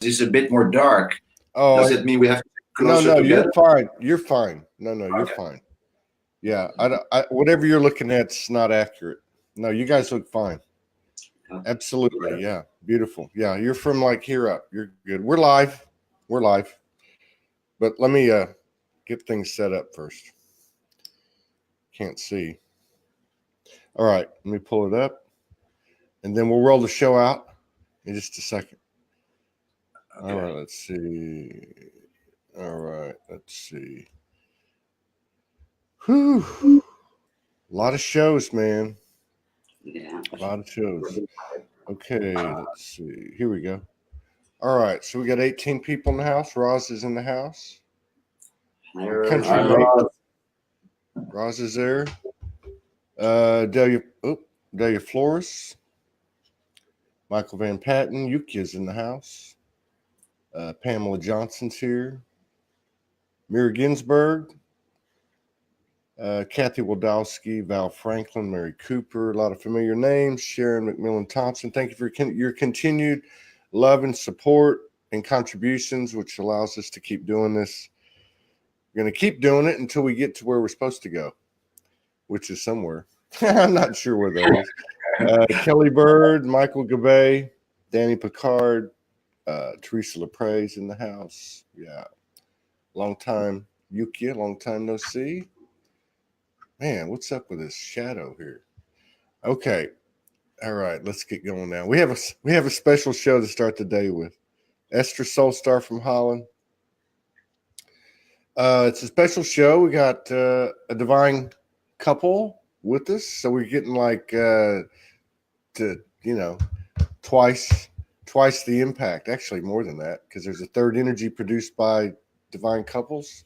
it's a bit more dark. Oh, Does it mean we have to sit no, closer together? you're fine. You're fine. No, you're Okay. fine. Yeah, whatever you're looking at's not accurate. No, you guys look fine. Absolutely, yeah, beautiful. Yeah, you're from like here up. You're good. We're live. We're live. But let me get things set up first. Can't see. All right, let me pull it up, and then we'll roll the show out in just a second. Okay. All right, let's see. All right, let's see. Whew. A lot of shows, man. Yeah. A lot of shows. Okay, let's see. Here we go. All right, so we got 18 people in the house. Roz is in the house. Country Roz. Roz is there. Delia Flores. Michael Van Patten. Yuki is in the house. Pamela Johnson's here. Mira Ginsburg. Kathy Waldowski, Val Franklin, Mary Cooper, a lot of familiar names. Sharon McMillan Thompson. Thank you for your continued love and support and contributions, which allows us to keep doing this. We're going to keep doing it until we get to where we're supposed to go, which is somewhere. I'm not sure where that is. Kelly Bird, Michael Gabay, Danny Picard, Teresa LaPraise in the house. Yeah. Long time, Yuki, long time no see. Man, what's up with this shadow here? Okay. All right, let's get going now. We have a special show to start the day with. Esther Soulstar from Holland. It's a special show. We got a divine couple with us, so we're getting like twice the impact. Actually, more than that, because there's a third energy produced by divine couples.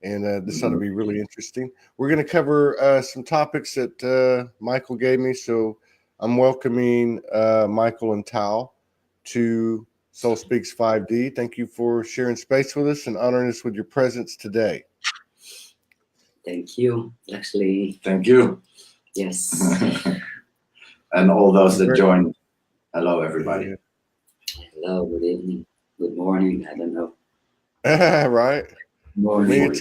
And this ought to be really interesting. We're going to cover some topics that Michael gave me. So I'm welcoming Michael and Tal to Soul Speaks 5D. Thank you for sharing space with us and honoring us with your presence today. Thank you. Actually. Thank you. Yes. And all those that joined. Hello, everybody. Hello, good evening, good morning. I don't know. Right. Morning.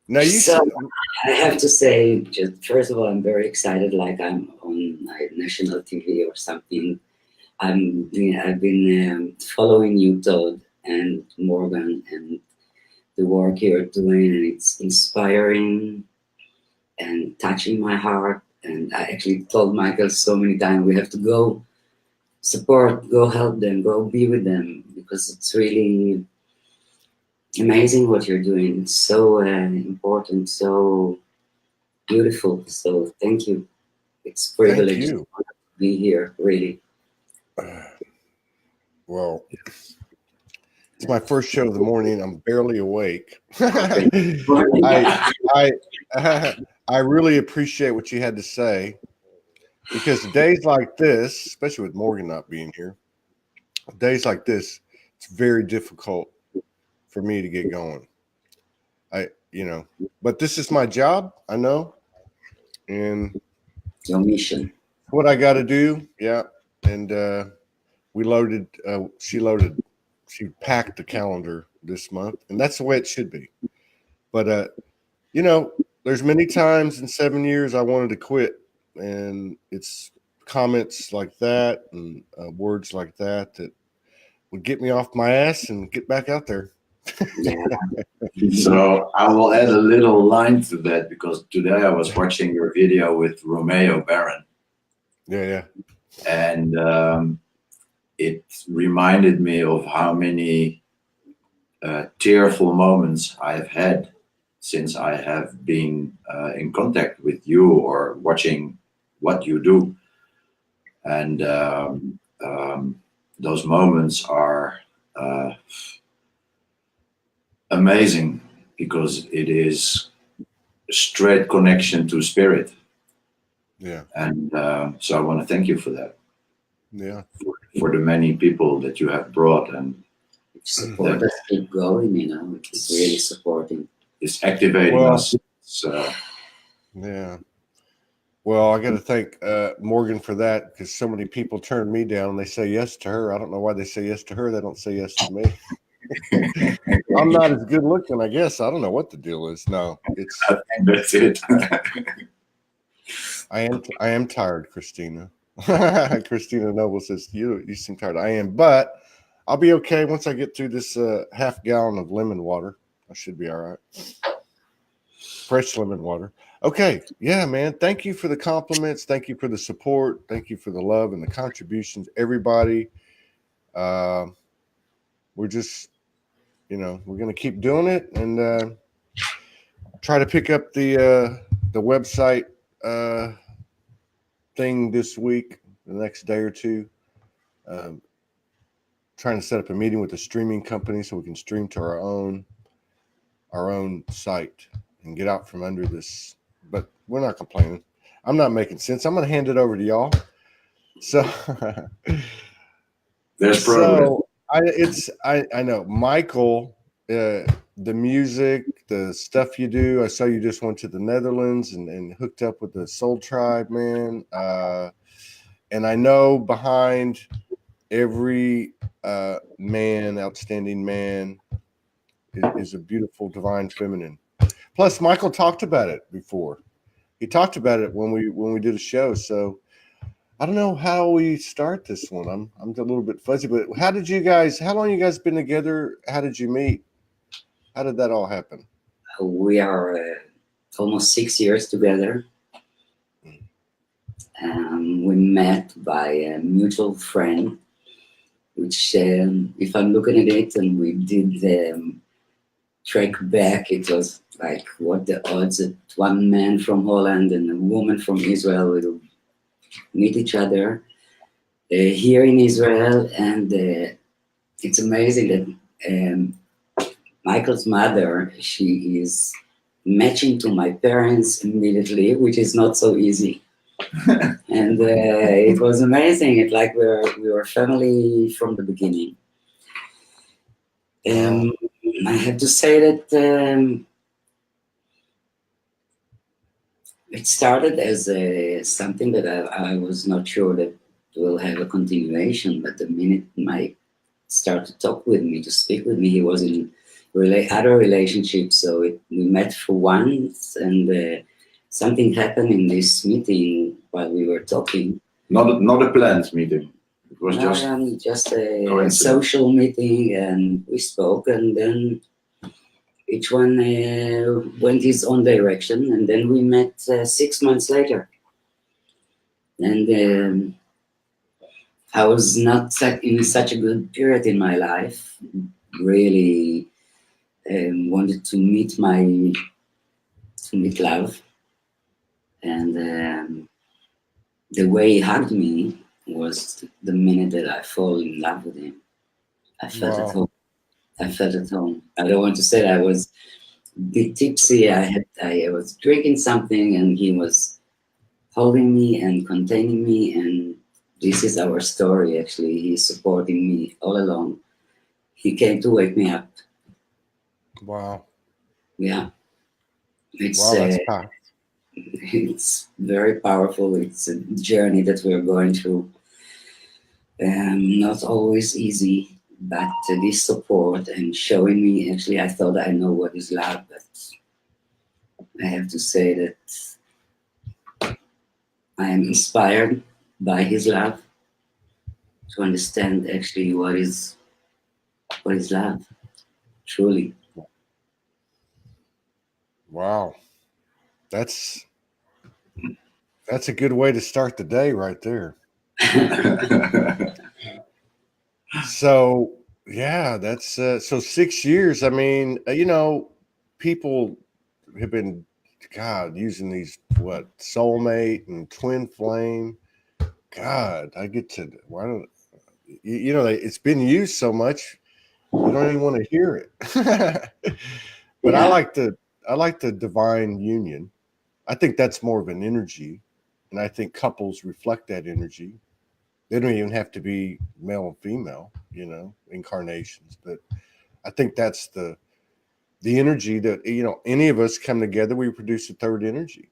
Now I have to say, just first of all, I'm very excited, like I'm on national TV or something. I've been following you, Todd and Morgan, and the work you're doing, and it's inspiring and touching my heart. And I actually told Michael so many times, we have to go support, go help them, go be with them, because it's really amazing what you're doing. It's so important, so beautiful. So thank you. It's a privilege to be here, really. Well, it's my first show of the morning. I'm barely awake. I really appreciate what you had to say, because days like this, especially with Morgan not being here, days like this, it's very difficult for me to get going. But this is my job, I know, and your mission, what I got to do. Yeah. And she packed the calendar this month, and that's the way it should be. But there's many times in 7 years I wanted to quit, and it's comments like that and words like that would get me off my ass and get back out there. So I will add a little line to that, because today I was watching your video with Romeo Baron. Yeah. And it reminded me of how many tearful moments I've had since I have been in contact with you or watching what you do. And those moments are amazing, because it is a straight connection to spirit. Yeah. And so I want to thank you for that. Yeah. For the many people that you have brought, and support us keep going, it's really supporting. It's activating us. So yeah. Well, I got to thank Morgan for that, because so many people turn me down and they say yes to her. I don't know why they say yes to her. They don't say yes to me. I'm not as good looking, I guess. I don't know what the deal is. No, it's. I think that's it. I am tired, Christina. Christina Noble says you seem tired. I am, but I'll be okay once I get through this half gallon of lemon water. I should be all right. Fresh lemon water. Okay. Yeah, man. Thank you for the compliments. Thank you for the support. Thank you for the love and the contributions, everybody. We're just, we're going to keep doing it and try to pick up the website thing this week, the next day or two. Trying to set up a meeting with a streaming company so we can stream to our own site and get out from under this. But we're not complaining. I'm not making sense. I'm going to hand it over to y'all. So There's progress. So I know, Michael, the music, the stuff you do. I saw you just went to the Netherlands and hooked up with the Soul Tribe, man. And I know behind every man, outstanding man, is a beautiful divine feminine. Plus, Michael talked about it before. He talked about it when we did a show. So I don't know how we start this one. I'm a little bit fuzzy, but how long you guys been together? How did you meet? How did that all happen? We are almost 6 years together. We met by a mutual friend, which, if I'm looking at it, and we did the track back, it was like, what the odds that one man from Holland and a woman from Israel will meet each other here in Israel. And it's amazing that Michael's mother, she is matching to my parents immediately, which is not so easy. And it was amazing. It's like we were family from the beginning. I have to say that it started as something that I was not sure that will have a continuation. But the minute Mike started to talk with me, to speak with me, he was in other relationships. So we met for once, and something happened in this meeting while we were talking. Not a planned meeting. It was just a social meeting, and we spoke, and then each one went his own direction, and then we met 6 months later. And I was not in such a good period in my life. Really wanted to meet love, and the way he hugged me was the minute that I fall in love with him. I felt at home. I felt at home. I don't want to say that I was a bit tipsy. I was drinking something, and he was holding me and containing me, and this is our story. Actually, he's supporting me all along. He came to wake me up. Wow. Yeah. It's very powerful. It's a journey that we're going through. Not always easy, but this support and showing me, actually, I thought I know what is love, but I have to say that I am inspired by his love to understand actually what is love, truly. Wow. That's a good way to start the day right there. So yeah, that's so 6 years. I mean, people have been using these soulmate and twin flame. God, I get to it's been used so much you don't even want to hear it. But yeah. I like the divine union. I think that's more of an energy, and I think couples reflect that energy. They don't even have to be male and female, incarnations, but I think that's the energy that any of us come together, we produce a third energy.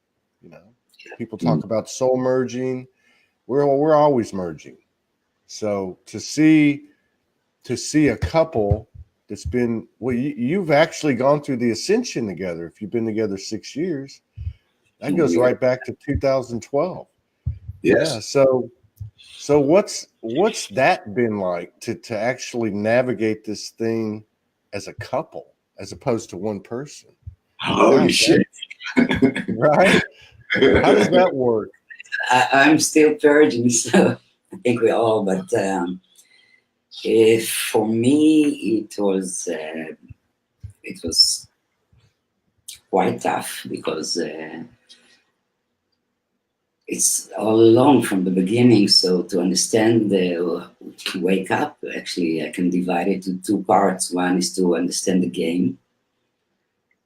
People talk about soul merging. We're always merging. So to see a couple that's been, well, you've actually gone through the Ascension together. If you've been together 6 years, that goes right back to 2012. Yes. Yeah. So what's that been like to actually navigate this thing as a couple as opposed to one person? Holy shit. Right? How does that work? I'm still purging, so I think we all, but for me, it was quite tough because it's all along from the beginning. So to understand to wake up, actually, I can divide it into two parts. One is to understand the game,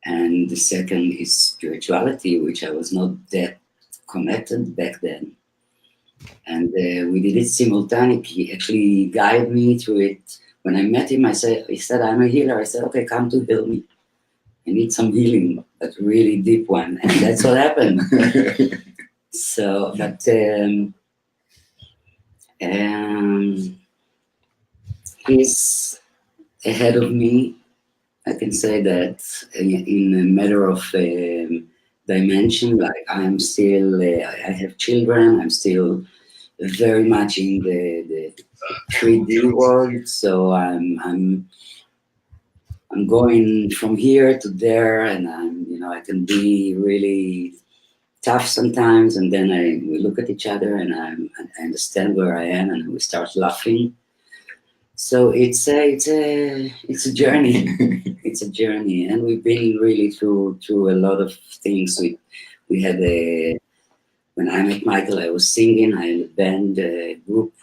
and the second is spirituality, which I was not that connected back then. And we did it simultaneously. He actually guided me through it. When I met him, he said, I'm a healer. I said, okay, come to heal me. I need some healing, but really deep one. And that's what happened. So, but he's ahead of me. I can say that in a matter of dimension, like I'm still, I have children, I'm still very much in the 3D world, so I'm going from here to there, and I can be really tough sometimes, and then we look at each other, and I understand where I am, and we start laughing. So it's a journey. It's a journey, and we've been really through a lot of things. We had when I met Michael, I was singing. I had a band group,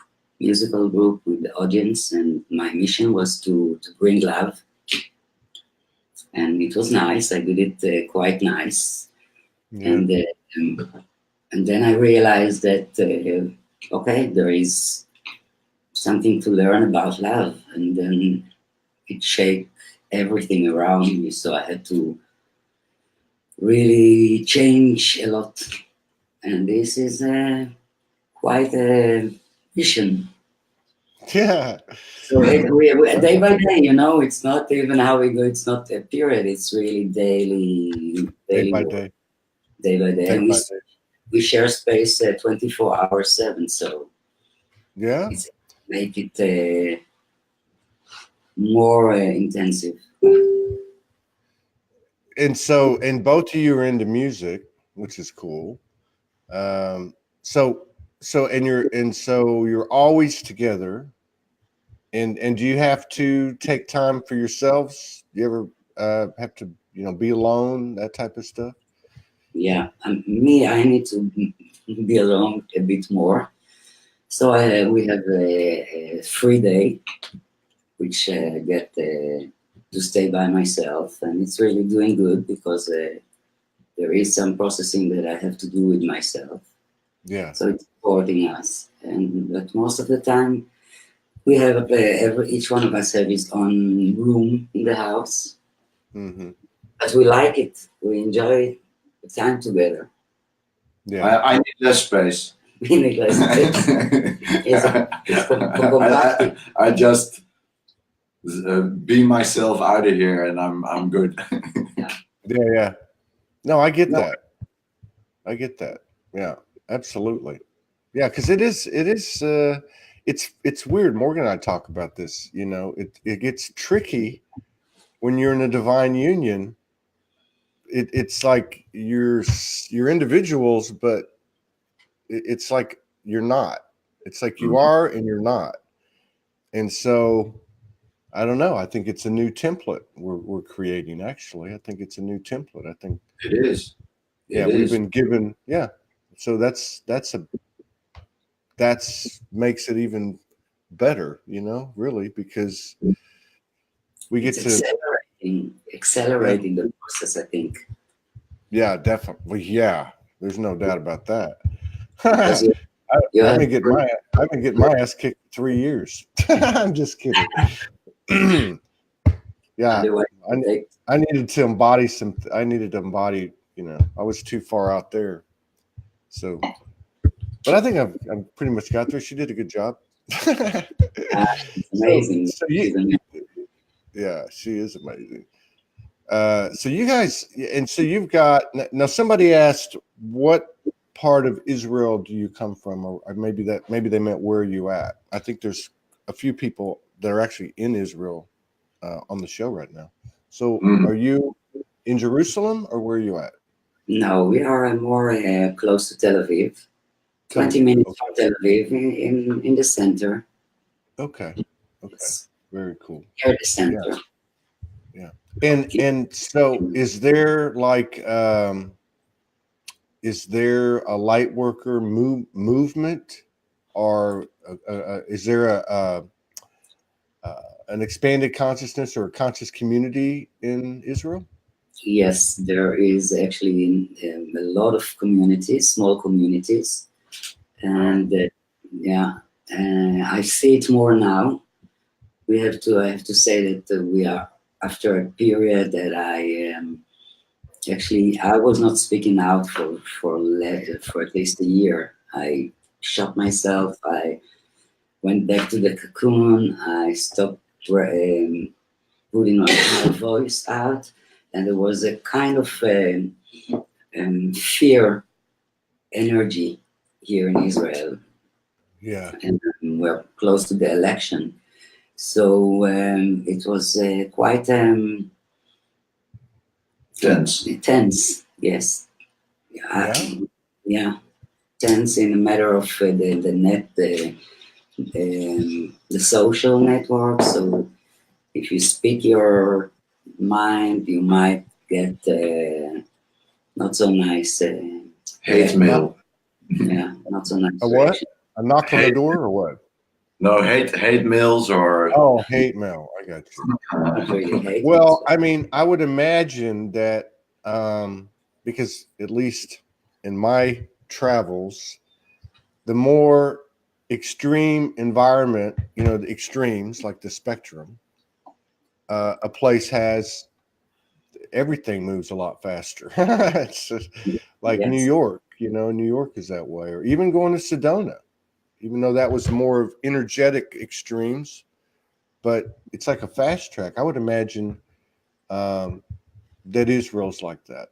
musical group with the audience, and my mission was to bring love. And it was nice. I did it quite nice. Yeah. And then I realized that okay, there is something to learn about love, and then it shaped everything around me. So I had to really change a lot, and this is quite a mission. Yeah. So we day by day, it's not even how we go. It's not a period. It's really daily Day by work. day. Day by day. And Day by day. we share space 24/7. So yeah, it's make it more intensive. And both of you are into music, which is cool. So you're always together. And do you have to take time for yourselves? Do you ever have to, be alone, that type of stuff? Yeah, I need to be alone a bit more. So we have a free day, which I get to stay by myself, and it's really doing good because there is some processing that I have to do with myself. Yeah. So it's supporting us, but most of the time we have each one of us have his own room in the house. Mm-hmm. But we like it. We enjoy the time together. Yeah, I need less space. We need less space. I just beam myself out of here, and I'm good. Yeah. No, I get that. I get that. Yeah, absolutely. Yeah, because it's weird. Morgan and I talk about this. It gets tricky when you're in a divine union. It's like you're individuals, but it's like you're not. It's like you are and you're not. And so I don't know. I think it's a new template we're creating. Actually, I think it's a new template. I think it is. We've been given. Yeah. So that's makes it even better, really, because we get accelerating the process, I think. Yeah, definitely. Yeah, there's no doubt about that. I've been getting my ass kicked for 3 years. I'm just kidding. Yeah, I needed to embody I was too far out there. So, but I think I've pretty much got through. She did a good job. It's amazing. So She's amazing. yeah, she is amazing. So you guys, and so you've got, now somebody asked, what part of Israel do you come from? Or maybe they meant where are you at? I think there's a few people that are actually in Israel on the show right now. So are you in Jerusalem or where are you at? No, we are more close to Tel Aviv. 20 minutes from Tel Aviv in the center. Okay. It's Very cool. near the center. Yeah. And so is there like is there a light worker movement, or is there an expanded consciousness or a conscious community in Israel? Yes, there is actually a lot of communities, small communities, and I see it more now. I have to say that we are after a period that I was not speaking out for at least a year. I shut myself. I went back to the cocoon. I stopped putting my voice out, and there was a kind of fear energy here in Israel. Yeah. And we're close to the election. So it was quite tense, yes. Yeah, tense in a matter of the social network. So if you speak your mind, you might get not so nice hate mail. Yeah, not so nice. A what? A knock on the door or what? No, hate mails or hate mail. I got you. Not really hate. Well, I mean, I would imagine that because at least in my travels, the more extreme environment, the extremes like the spectrum, a place has, everything moves a lot faster. It's just like Yes. New York, New York is that way, or even going to Sedona, even though that was more of energetic extremes, but it's like a fast track. I would imagine that Israel's like that.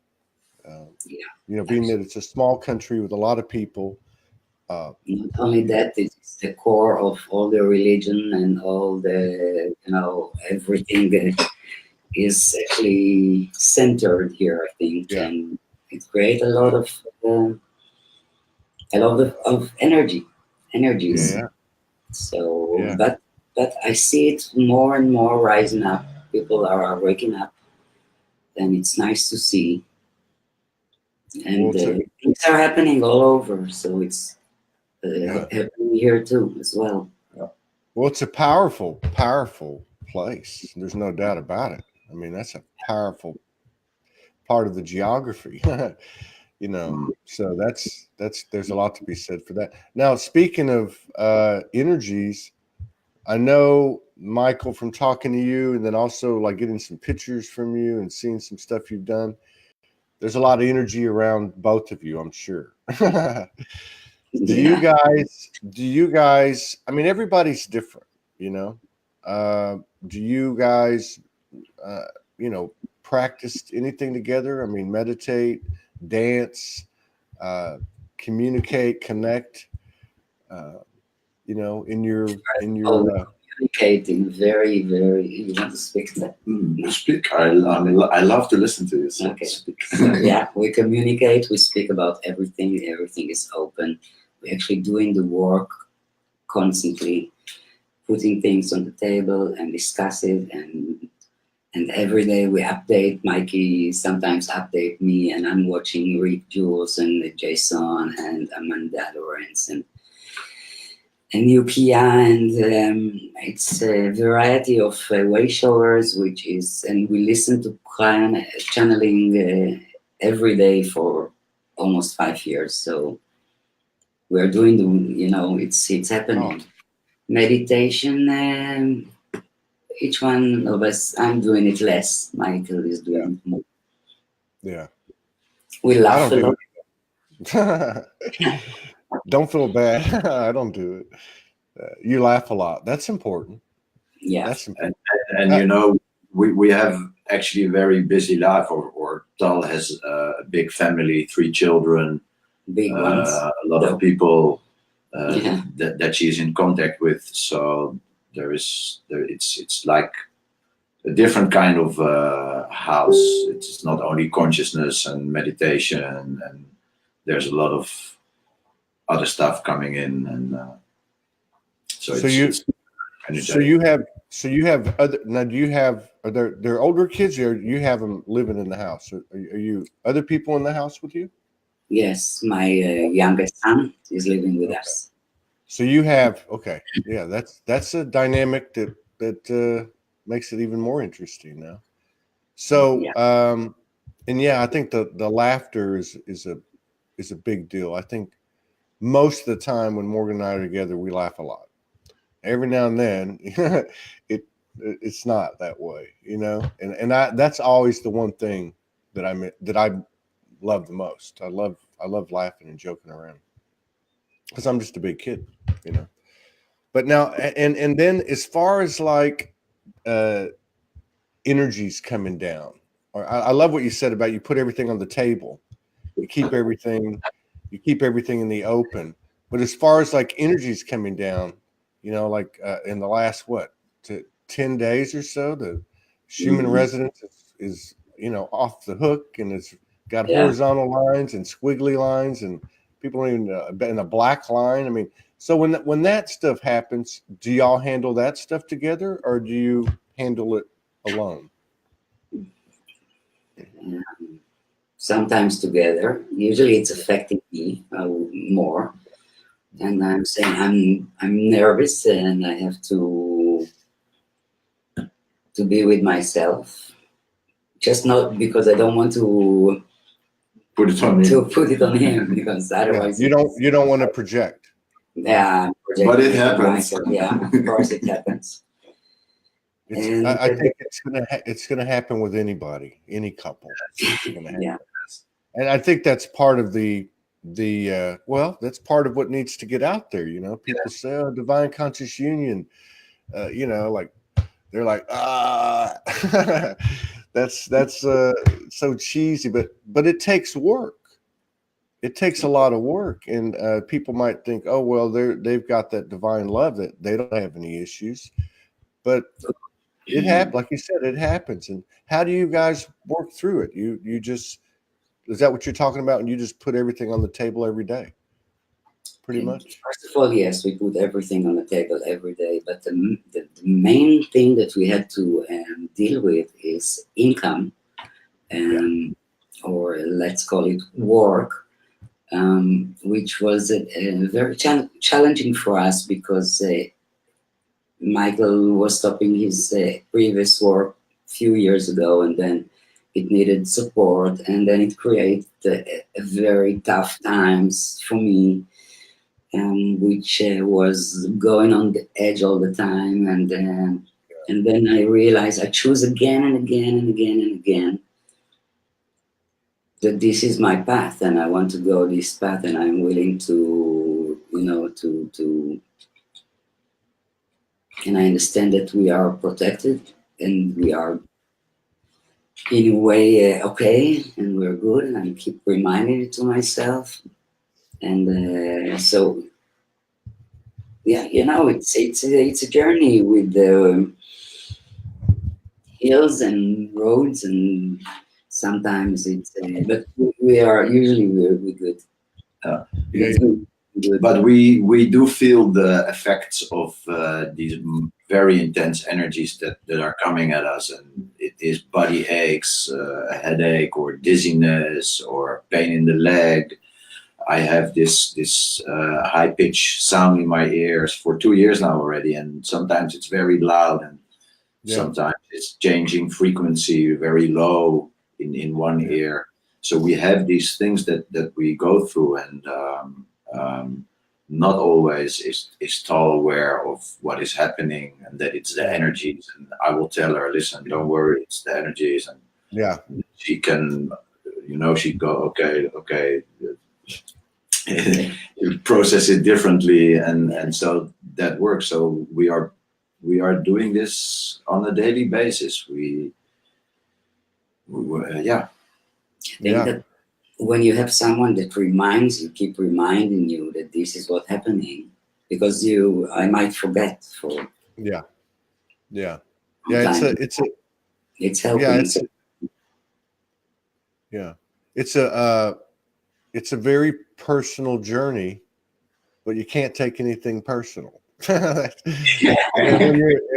Being that it's a small country with a lot of people. Not only that, it's the core of all the religion and all the, everything that is actually centered here, I think. Yeah. And it creates a lot of energies. Yeah. So, Yeah. but I see it more and more rising up. People are waking up, and it's nice to see. And things are happening all over, so it's happening here too as well. Yeah. Well, it's a powerful, powerful place. There's no doubt about it. I mean, that's a powerful part of the geography. So there's a lot to be said for that. Now, speaking of energies, I know, Michael, from talking to you and then also like getting some pictures from you and seeing some stuff you've done, there's a lot of energy around both of you, I'm sure. Do you guys, I mean, everybody's different, do you guys, practice anything together? I mean, meditate, dance, communicate, connect, in your communicating very, very. You want to speak that? Speak. I love to listen to you. So okay. Speak. So, yeah, we communicate. We speak about everything. Everything is open. We're actually doing the work constantly, putting things on the table and discuss it. And every day we update. Mikey sometimes update me, and I'm watching Rick Jules and Jason and Amanda Lawrence and Yukia, and it's a variety of way showers, and we listen to channeling every day for almost 5 years. So we're doing it's happening. Meditation, each one of us, I'm doing it less. Michael is doing it more. Yeah. We laugh a lot. Don't feel bad. I don't do it. You laugh a lot. That's important. Yeah. That's important. And you know, we have actually a very busy life, or Tal has a big family, 3 children, Big ones. a lot of people Yeah. that she's in contact with. So it's like a different kind of house. It's not only consciousness and meditation, and there's a lot of other stuff coming in, and so you have other, now do you have, are there older kids, or do you have them living in the house? Are you other people in the house with you? Yes, my youngest son is living with us. So you have, okay, yeah, that's a dynamic that makes it even more interesting now. So and yeah, I think the laughter is a big deal. I think most of the time when Morgan and I are together, we laugh a lot. Every now and then, it's not that way, you know. And that's always the one thing that I love the most. I love laughing and joking around because I'm just a big kid, you know. But now and then as far as like energies coming down, or I love what you said about you put everything on the table, you keep everything in the open. But as far as like energies coming down, you know, like in the last 10 days or so, the Schumann resonance is you know off the hook, and it's got horizontal lines and squiggly lines, and people don't even in a black line. I mean, so when that stuff happens, do y'all handle that stuff together, or do you handle it alone? Sometimes together. Usually, it's affecting me more, and I'm saying I'm nervous, and I have to be with myself. Just not because I don't want to put it on him, because otherwise you don't want to project. Yeah, but it happens. Yeah, of course it happens. I think it's gonna happen with anybody, any couple. It's gonna happen. Yeah. And I think that's part of that's part of what needs to get out there. You know, people say, "Oh, divine conscious union," you know, like they're like, that's so cheesy, but it takes work. It takes a lot of work, and people might think, "Oh, well, they've got that divine love that they don't have any issues," but it happens. Like you said, it happens. And how do you guys work through it? You just, is that what you're talking about? And you just put everything on the table every day, pretty much? First of all, yes, we put everything on the table every day. But the main thing that we had to deal with is income, or let's call it work, which was very challenging for us, because Michael was stopping his previous work a few years ago, and then it needed support, and then it created very tough times for me, which was going on the edge all the time, and then I realized I choose again and again and again and again that this is my path, and I want to go this path, and I'm willing to, you know, to and I understand that we are protected, and we are in a way okay, and we're good, and I keep reminding it to myself. And so yeah, you know, it's a journey with the hills and roads, and sometimes it's but we're good. Good. But we do feel the effects of these very intense energies that are coming at us, and it is body aches, a headache, or dizziness, or pain in the leg. I have this high pitched sound in my ears for 2 years now already, and sometimes it's very loud, and sometimes it's changing frequency, very low in one ear. So we have these things that we go through, and not always is Tal aware of what is happening, and that it's the energies. And I will tell her, listen, don't worry, it's the energies. And she can, you know, she'd go, okay. you process it differently, and so that works. So we are doing this on a daily basis. Yeah. I think that when you have someone that reminds you, keep reminding you that this is what's happening, because I might forget for yeah. time. It's helping. It's a very personal journey, but you can't take anything personal. And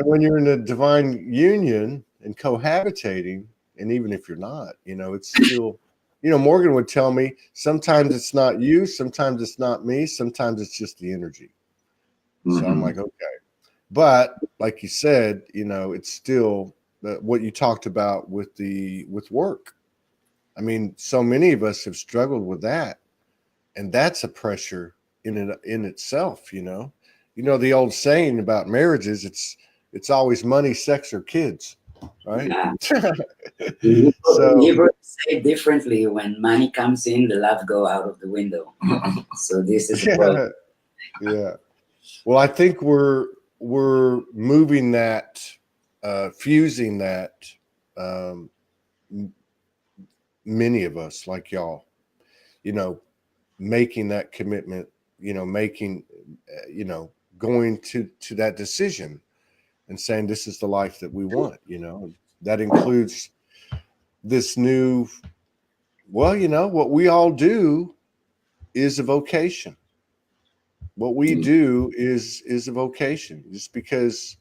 when you're in a divine union and cohabitating, and even if you're not, it's still, Morgan would tell me sometimes it's not you, sometimes it's not me, sometimes it's just the energy. Mm-hmm. So I'm like, okay. But like you said, it's still what you talked about with work. I mean, so many of us have struggled with that, and that's a pressure in itself. The old saying about marriages, it's always money, sex, or kids, right? Yeah. You say it differently. When money comes in, the love go out of the window. So this is a problem. Yeah. Well, I think we're moving that, fusing that. Many of us, like y'all, making that commitment, making, going to that decision and saying this is the life that we want. That includes this new. Well, what we all do is a vocation. What we do is a vocation. Just because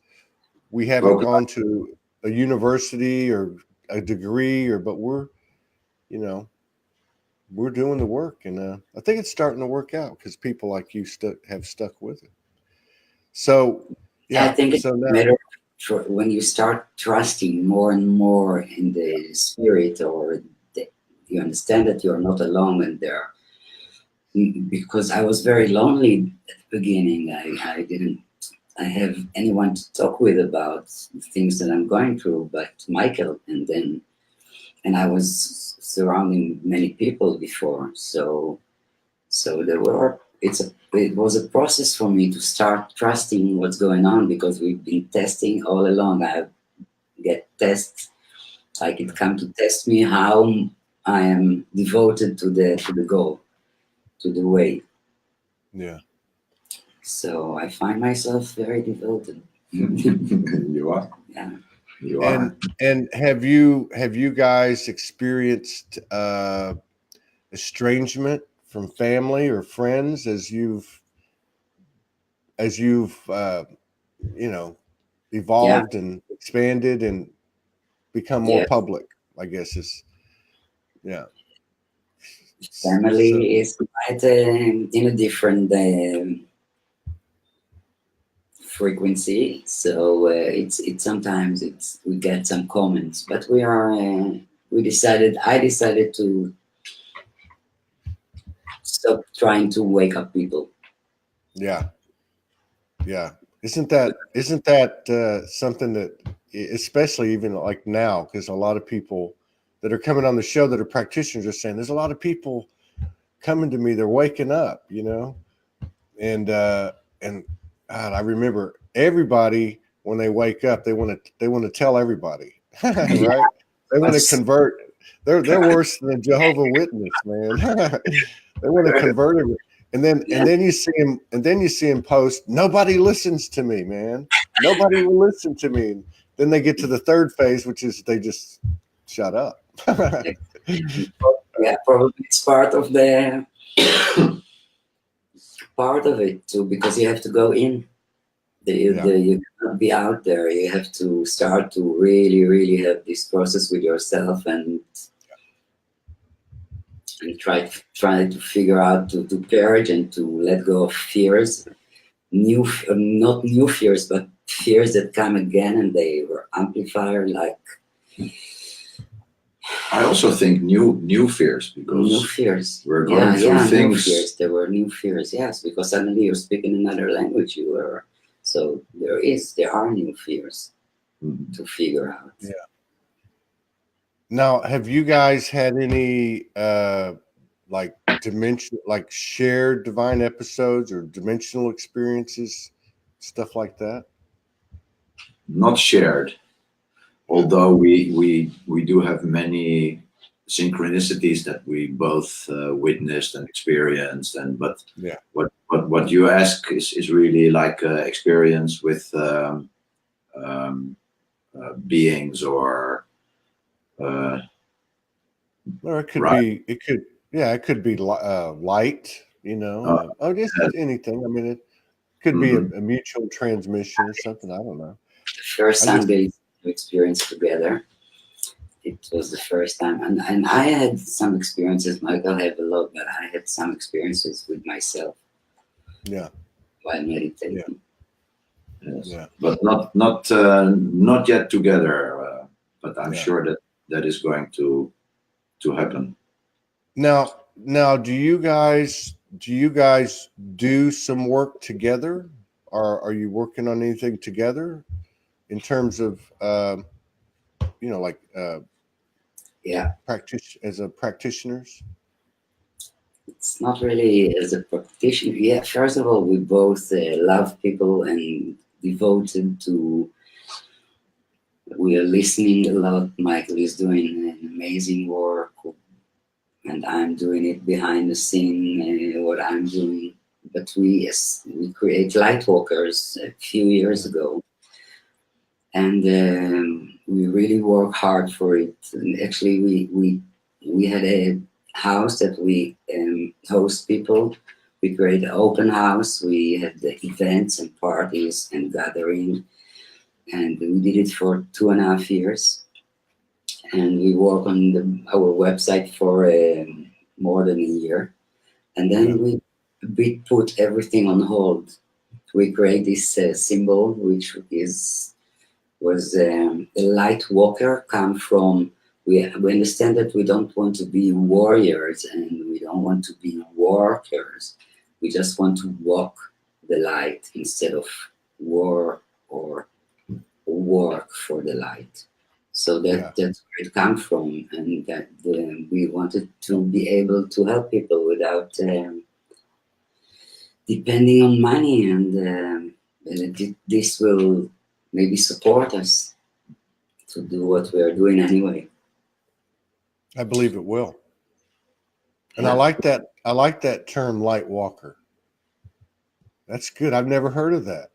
we haven't gone to a university or a degree, but we're doing the work, and I think it's starting to work out because people like you have stuck with it. So yeah, I think it's a matter for when you start trusting more and more in the spirit, or you understand that you're not alone in there. Because I was very lonely at the beginning. I didn't have anyone to talk with about the things that I'm going through, but Michael, and I was surrounding many people before. So it was a process for me to start trusting what's going on, because we've been testing all along. I get tests, like it come to test me how I am devoted to the goal, to the way. Yeah. So I find myself very devoted. You are. Yeah. You are. And have you guys experienced estrangement from family or friends as you've evolved and expanded and become more public, I guess Family is quite in a different frequency, so it's sometimes we get some comments, but I decided to stop trying to wake up people. Yeah. Isn't that something that, especially even like now, because a lot of people that are coming on the show that are practitioners are saying there's a lot of people coming to me, they're waking up, and God, I remember everybody when they wake up, they want to tell everybody, right? They want to convert. They're worse than a Jehovah's Witness, man. They want to convert everybody. And then you see him post, nobody listens to me, man. Nobody will listen to me. And then they get to the third phase, which is they just shut up. Yeah, probably it's part of it too, because you have to go in. You cannot be out there. You have to start to really, really have this process with yourself and try to figure out to purge and to let go of fears, not new fears, but fears that come again and they were amplified. Like I also think new fears, because new fears. We're going through things. New fears. There were new fears, yes, because suddenly you're speaking another language. So there are new fears to figure out. Yeah. Now, have you guys had any like dimension, like shared divine episodes or dimensional experiences, stuff like that? Not shared, although we do have many synchronicities that we both witnessed and experienced. And but Yeah. what you ask is really like experience with beings or. Or it could Right. be, it could be light, you know, just anything. I mean, it could be a mutual transmission or something. I don't know. The first time they experienced together, it was the first time, and I had some experiences. Michael had a lot, but I had some experiences with myself. Yeah. While meditating. Yes. Yeah. But not yet together. But I'm sure that is going to happen. Now, do you guys do some work together, or are you working on anything together in terms of like practitioners? It's not really as a practitioner. Yeah, first of all, we both love people and devoted to. We are listening a lot. Michael is doing an amazing work, and I'm doing it behind the scene, what I'm doing. But we create Lightwalkers a few years ago, and we really work hard for it. And actually, we had a house that we host people. We create an open house. We had the events and parties and gathering, and we did it for 2.5 years. And we work on our website for more than a year, and then we put everything on hold. We create this symbol, which was the light walker. Come from we understand that we don't want to be warriors and we don't want to be workers. We just want to walk the light instead of war or work for the light. So that's where it comes from, and that we wanted to be able to help people without depending on money, and this will maybe support us to do what we are doing anyway. I believe it will. And I like that term, light walker. That's good. I've never heard of that.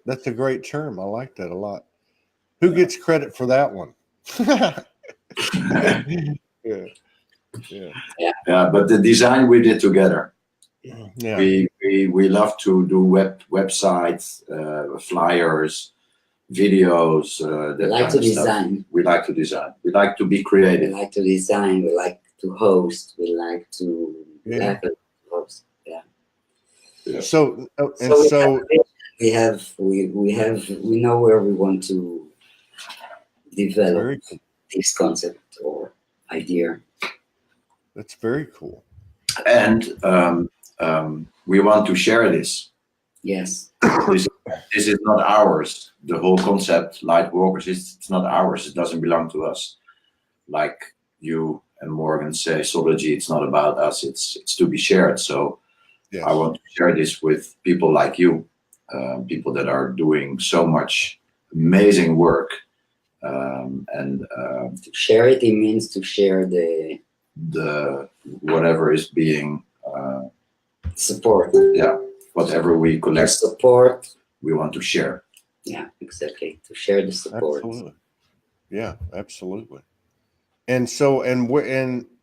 That's a great term. I like that a lot. Who gets credit for that one? Yeah, but the design we did together. Yeah. We love to do websites, flyers, videos. We like to design. We like to design. We like to be creative. We like to design. We like to host. We like to host. Yeah. So we know where we want to develop this concept or idea. That's very cool. And we want to share this. Yes. This is not ours. The whole concept, Lightwalkers, it's not ours. It doesn't belong to us. Like you and Morgan say, Soulogy, it's not about us. It's to be shared. So I want to share this with people like you, people that are doing so much amazing work. And to share it means to share the whatever is being support. Yeah, whatever we collect, support, we want to share. Yeah, exactly. To share the support. Absolutely. Yeah, absolutely. And so, and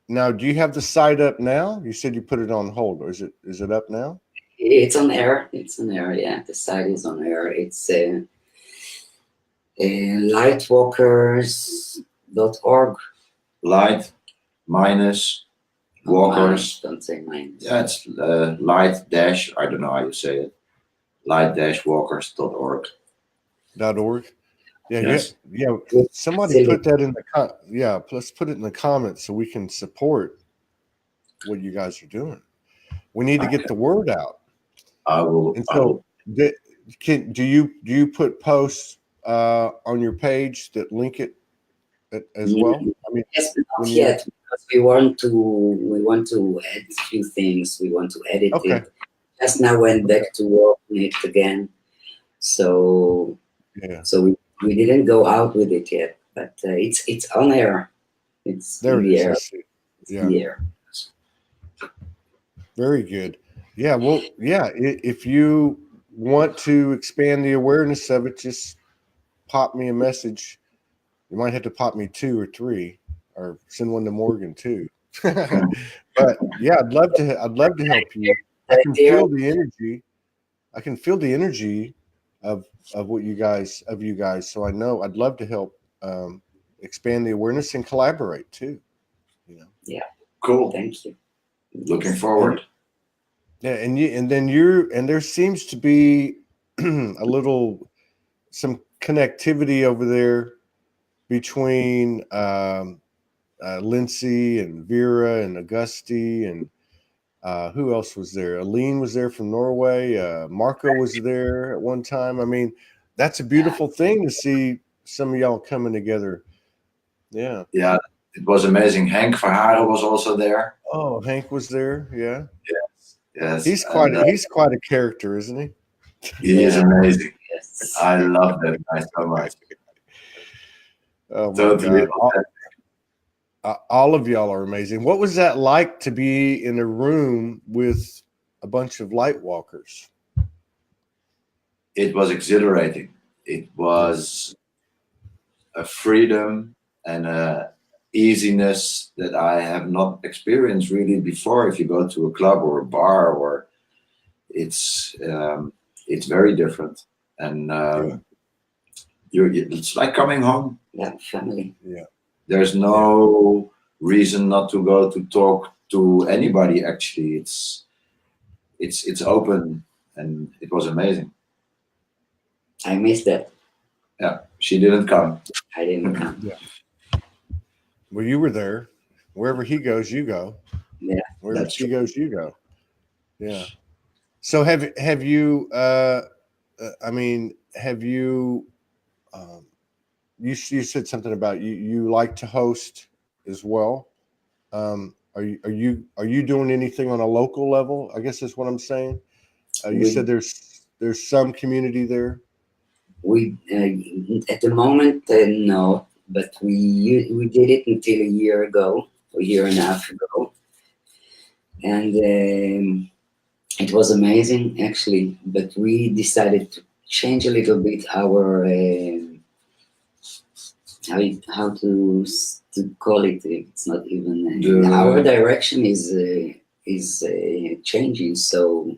now, do you have the site up now? You said you put it on hold, or is it up now? It's on air. It's on air. Yeah, the site is on air. It's lightwalkers.org. Light minus walkers. Don't say minus. Yeah, it's light dash. I don't know how you say it. Light-walkers.org. .org. Yeah, yes. Yeah. Somebody put that in the let's put it in the comments so we can support what you guys are doing. We need to get the word out. I will. And so, do you put posts on your page that link it as well? I mean, yes, not yet, because we want to add a few things. We want to edit Okay. it. Just now went back to work on it again. So Yeah. so we didn't go out with it yet, but it's on air. It's There in it the is. I air. see. It's Yeah. in the air. Very good. Yeah. Well, yeah. If you want to expand the awareness of it, just pop me a message. You might have to pop me 2 or 3, or send one to Morgan too. But yeah, I'd love to help you. I can feel the energy. I can feel the energy of you guys. So I know I'd love to help expand the awareness and collaborate too. You know. Yeah. Cool. Thank you. Looking forward. Yeah, and there seems to be some connectivity over there between Lindsay and Vera and Augusti and who else was there? Aline was there from Norway. Marco was there at one time. I mean, that's a beautiful thing to see some of y'all coming together. Yeah. Yeah, it was amazing. Hank Verharen was also there. Oh, Hank was there. Yeah. Yes. He's quite a character, isn't he? He is amazing. Yes. I love that guy so much. Oh my Totally. God. All of y'all are amazing. What was that like to be in a room with a bunch of Lightwalkers? It was exhilarating. It was a freedom and a easiness that I have not experienced really before. If you go to a club or a bar, or it's very different, and it's like coming home. Yeah, family. Yeah. There's no reason not to go to talk to anybody. Actually, it's open, and it was amazing. I missed that. Yeah, she didn't come. I didn't come. Yeah. Well, you were there. Wherever he goes, you go. Yeah. Wherever she goes, you go. Yeah. So have you? I mean, have you? You said something about you like to host as well. Are you doing anything on a local level? I guess that's what I'm saying. You said there's some community there. We at the moment no, but we did it until a year and a half ago, and it was amazing actually. But we decided to change a little bit our how to call it. It's not even our direction is changing, so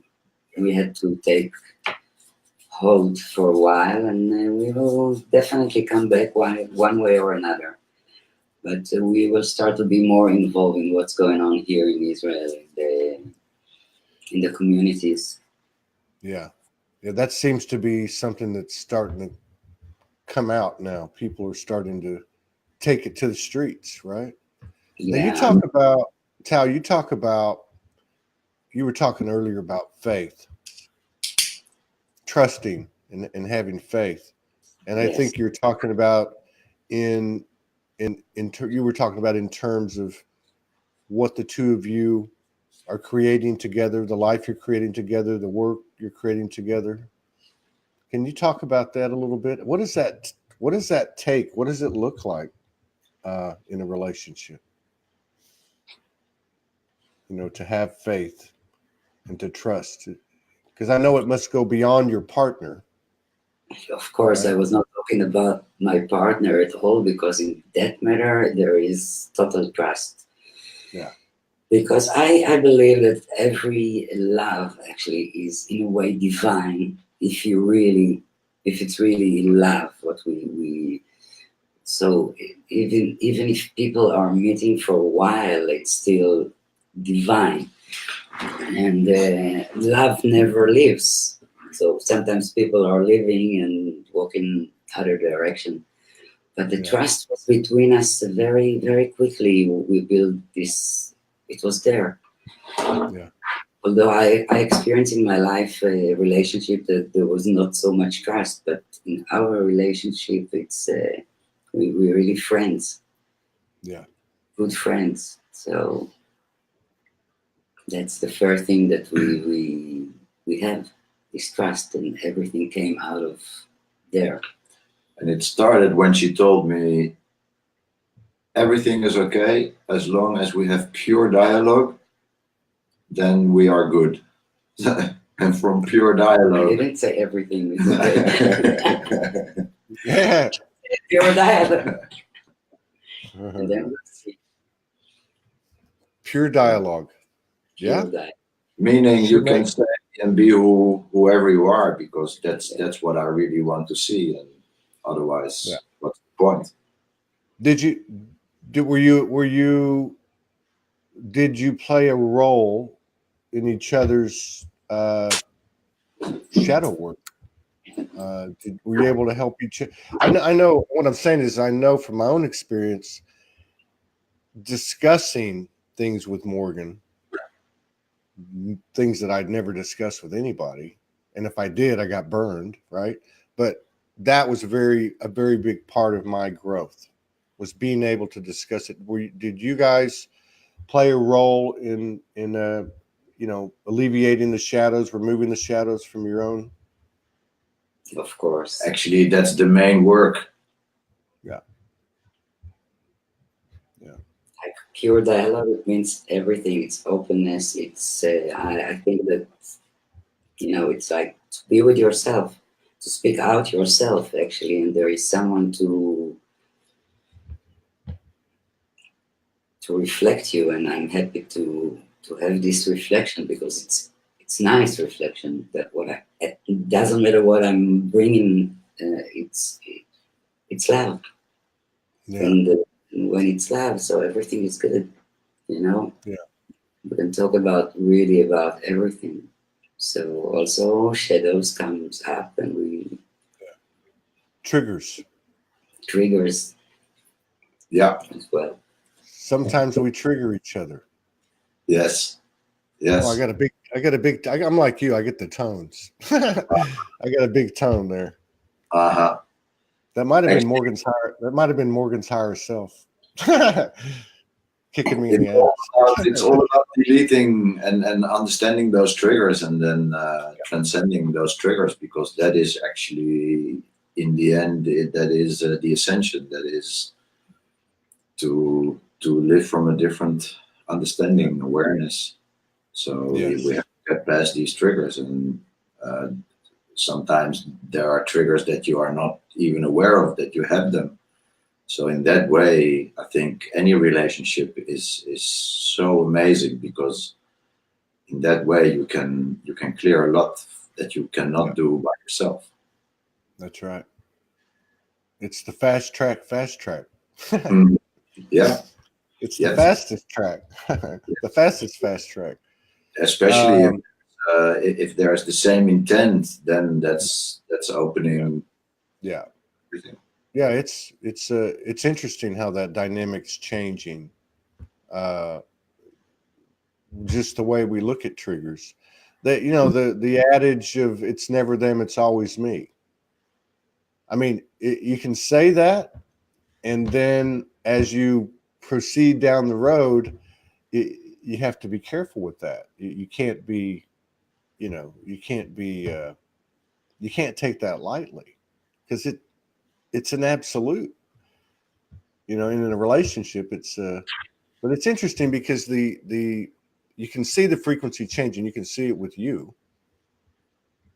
we had to take hold for a while, and we will definitely come back one way or another. But we will start to be more involved in what's going on here in Israel, in the communities. Yeah, that seems to be something that's starting to come out now. People are starting to take it to the streets, right? Yeah. Now you talk about, Tal, you were talking earlier about faith, trusting and having faith. And I think you're talking about you were talking about in terms of what the two of you are creating together, the life you're creating together, the work you're creating together. Can you talk about that a little bit? What does that take? What does it look like in a relationship? To have faith and to trust, because I know it must go beyond your partner. Of course, right? I was not talking about my partner at all, because in that matter there is total trust. Yeah. Because I believe that every love actually is in a way divine if it's really love what we so even if people are meeting for a while, it's still divine, and love never leaves. So sometimes people are living and walking other direction, but the trust was between us very, very quickly. We built this. It was there. Yeah. Although I experienced in my life a relationship that there was not so much trust, but in our relationship, it's we're really friends. Yeah. Good friends. So that's the first thing that we have, this trust, and everything came out of there. And it started when she told me everything is okay as long as we have pure dialogue, then we are good. And from pure I dialogue, didn't say everything is okay. Yeah. Pure dialogue. And then we'll see. Pure dialogue. Yeah. Pure dialogue. meaning you can Right. stay and be whoever you are, because that's what I really want to see. And otherwise, Yeah. what's the point? Did you play a role in each other's shadow work? Were you able to help each? I know what I'm saying is, I know from my own experience discussing things with Morgan, things that I'd never discussed with anybody, and if I did, I got burned, right? But that was a very big part of my growth, was being able to discuss it. Did you guys play a role in alleviating the shadows, removing the shadows from your own? Of course. Actually, that's the main work. Yeah. Like pure dialogue, it means everything. It's openness. It's I think that, it's like to be with yourself, to speak out yourself, actually, and there is someone to reflect you. And I'm happy to have this reflection, because it's nice reflection. That it doesn't matter what I'm bringing. It's love. Yeah. And when it's love, so everything is good. Yeah. We can talk about everything. So also shadows comes up, and we Triggers. triggers Yeah. as well. Sometimes we trigger each other. Yes. Yes. Oh, I'm like you. I get the tones. I got a big tone there. Uh-huh. That might have been Actually- Morgan's higher self kicking me in the ass. It's all about deleting and understanding those triggers, and then transcending those triggers, because that is actually, in the end, that is the ascension. That is to live from a different understanding, awareness. So Yes. we have to get past these triggers, and sometimes there are triggers that you are not even aware of that you have them. So in that way, I think any relationship is so amazing, because in that way you can clear a lot that you cannot do by yourself. That's right. It's the fast track. Mm. Yeah, It's the yes. fastest track. The fastest fast track. Especially if there's the same intent, then that's opening. Yeah. Everything. Yeah, it's interesting how that dynamic's changing. Just the way we look at triggers. That the adage of it's never them, it's always me. I mean, you can say that, and then as you proceed down the road, you have to be careful with that. You can't be, you can't take that lightly, because it's an absolute. In a relationship, but it's interesting because the you can see the frequency changing. You can see it with you.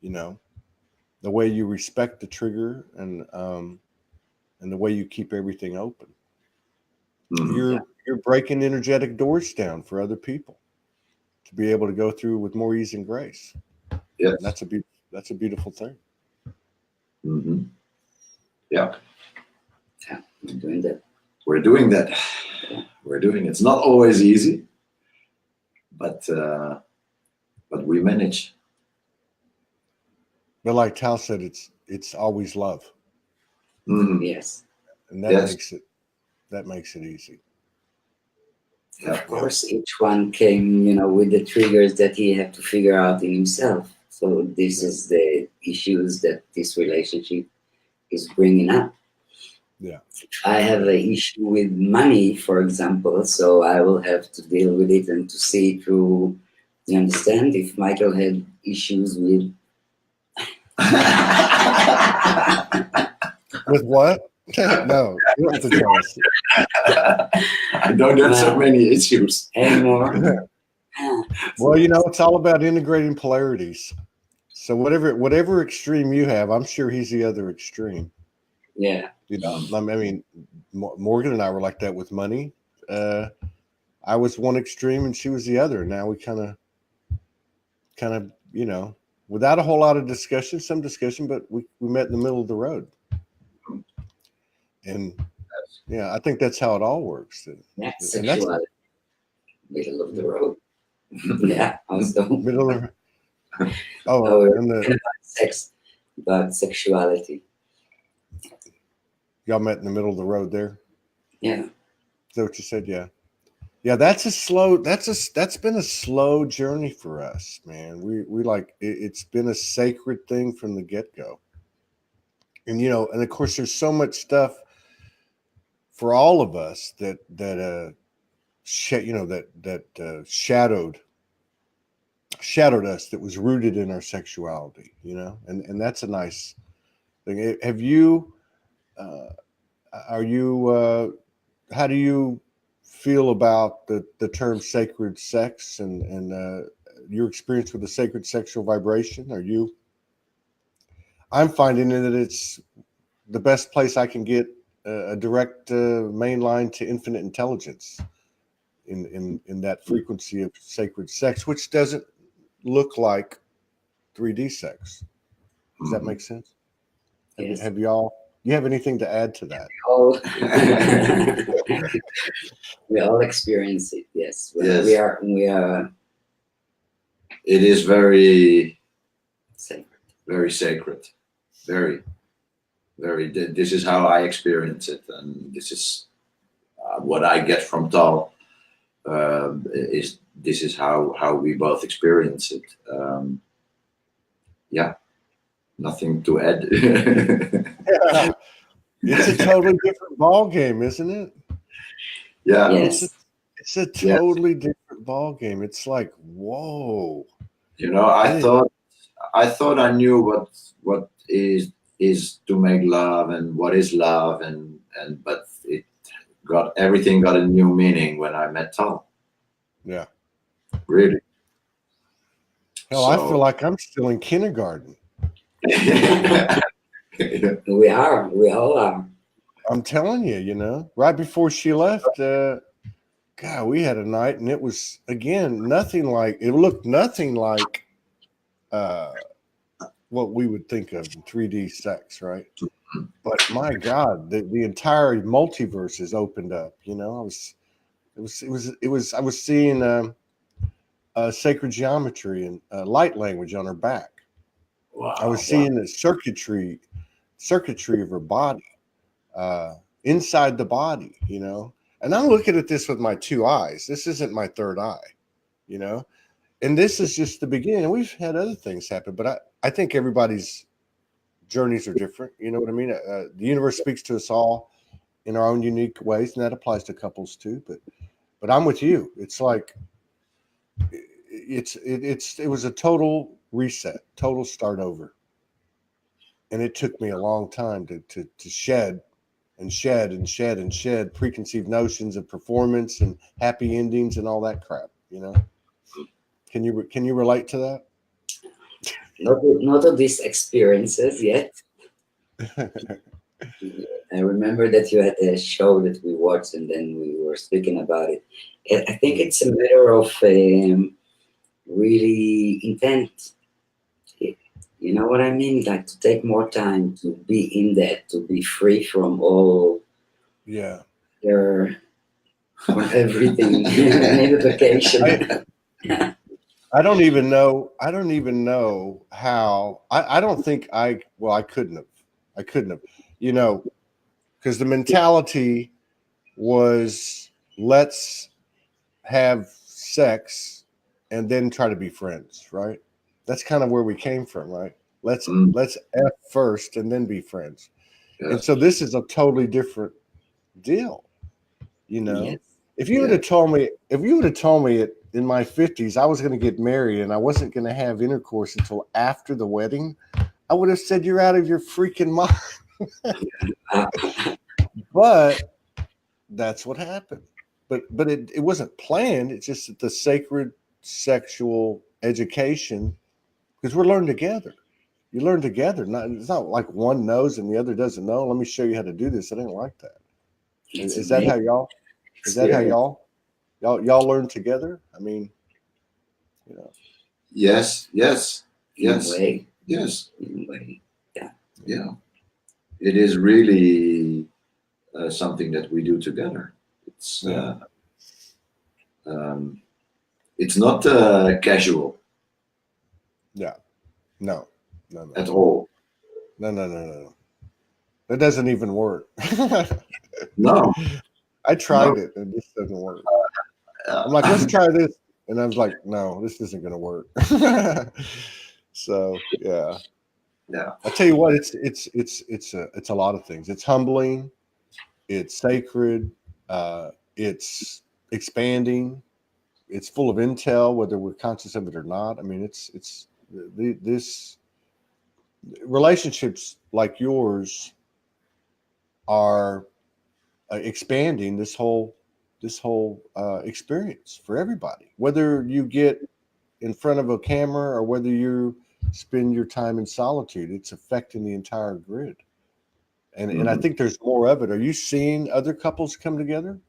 The way you respect the trigger, and the way you keep everything open. Mhm. You're breaking energetic doors down for other people to be able to go through with more ease and grace. Yes. And that's a beautiful thing. Mm-hmm. Yeah. Yeah, we're doing that. We're doing that. We're doing it. It's not always easy, but we manage. But like Tal said, it's always love, Mhm. Yes. and that Yes. makes it easy. Yeah. Of course, each one came, with the triggers that he had to figure out in himself. So this is the issues that this relationship is bringing up. Yeah. I have an issue with money, for example, so I will have to deal with it and to see it through. You understand? If Michael had issues with With what? No, you don't have to tell us. I don't have so many issues anymore. Well, you know, it's all about integrating polarities. So whatever extreme you have, I'm sure he's the other extreme. Yeah. You know, I mean, Morgan and I were like that with money. I was one extreme and she was the other. Now we kind of, you know, without a whole lot of discussion, some discussion, but we met in the middle of the road. And yeah, I think that's how it all works. That's sexuality. Middle of the road. Yeah, also. Middle of and about sex, about sexuality. Y'all met in the middle of the road there? Yeah. Is that what you said? Yeah. Yeah, that's been a slow journey for us, man. We like it's been a sacred thing from the get-go. And you know, and of course there's so much stuff for all of us that shadowed us, that was rooted in our sexuality, you know, and that's a nice thing. Have you how do you feel about the term sacred sex and your experience with the sacred sexual vibration? I'm finding that it's the best place I can get a direct main line to infinite intelligence in that frequency of sacred sex, which doesn't look like 3D sex. Does that make sense? Yes. Have y'all? You have anything to add to that? We all experience it. Yes. Yes. We are. It is very sacred. Very sacred. Very. This is how I experience it, and this is what I get from Tal. This is how we both experience it. Yeah, nothing to add. Yeah. It's a totally different ball game, isn't it? Yeah. Yes. It's a totally different ball game. It's like, whoa. You know, I thought I knew what is to make love and what is love and but everything got a new meaning when I met Tal. Yeah. Really. Hell, I feel like I'm still in kindergarten. We all are. I'm telling you, you know, right before she left, God, we had a night and it was, again, it looked nothing like what we would think of in 3D sex, right? But my God, the entire multiverse has opened up, you know. I was seeing sacred geometry and light language on her back. Wow, I was seeing the circuitry of her body, inside the body, you know. And I'm looking at this with my two eyes. This isn't my third eye, you know. And this is just the beginning. We've had other things happen, but I think everybody's journeys are different. You know what I mean? The universe speaks to us all in our own unique ways, and that applies to couples too. But I'm with you. It's like it was a total reset, total start over, and it took me a long time to shed and shed and shed and shed preconceived notions of performance and happy endings and all that crap. You know, can you relate to that? Not of these experiences yet. I remember that you had a show that we watched and then we were speaking about it. I think it's a matter of really intent. You know what I mean? Like to take more time to be in that, to be free from all from everything. Maybe vacation. I don't even know how. I don't think I couldn't have, you know, because the mentality was let's have sex and then try to be friends, right? That's kind of where we came from, right? Let's F first and then be friends. And so this is a totally different deal, you know. Yes. If you would have told me, in my 50s I was going to get married and I wasn't going to have intercourse until after the wedding, I would have said you're out of your freaking mind. But that's what happened. But it wasn't planned. It's just the sacred sexual education, because we're learning together. You learn together. It's not like one knows and the other doesn't know. Let me show you how to do this. It ain't like that. Is that how y'all? Is that how y'all learn together? I mean, you know. Yes. In a way. Yes. In a way. Yeah. Yeah. It is really something that we do together. It's it's not casual. Yeah. No. At all. No. That doesn't even work. No. I tried it and this doesn't work. I'm like, let's try this. And I was like, no, this isn't going to work. So, yeah. Yeah. I tell you what, it's a lot of things. It's humbling. It's sacred. It's expanding. It's full of intel, whether we're conscious of it or not. I mean, this relationships like yours are expanding this whole experience for everybody, whether you get in front of a camera or whether you spend your time in solitude. It's affecting the entire grid, and I think there's more of it. Are you seeing other couples come together?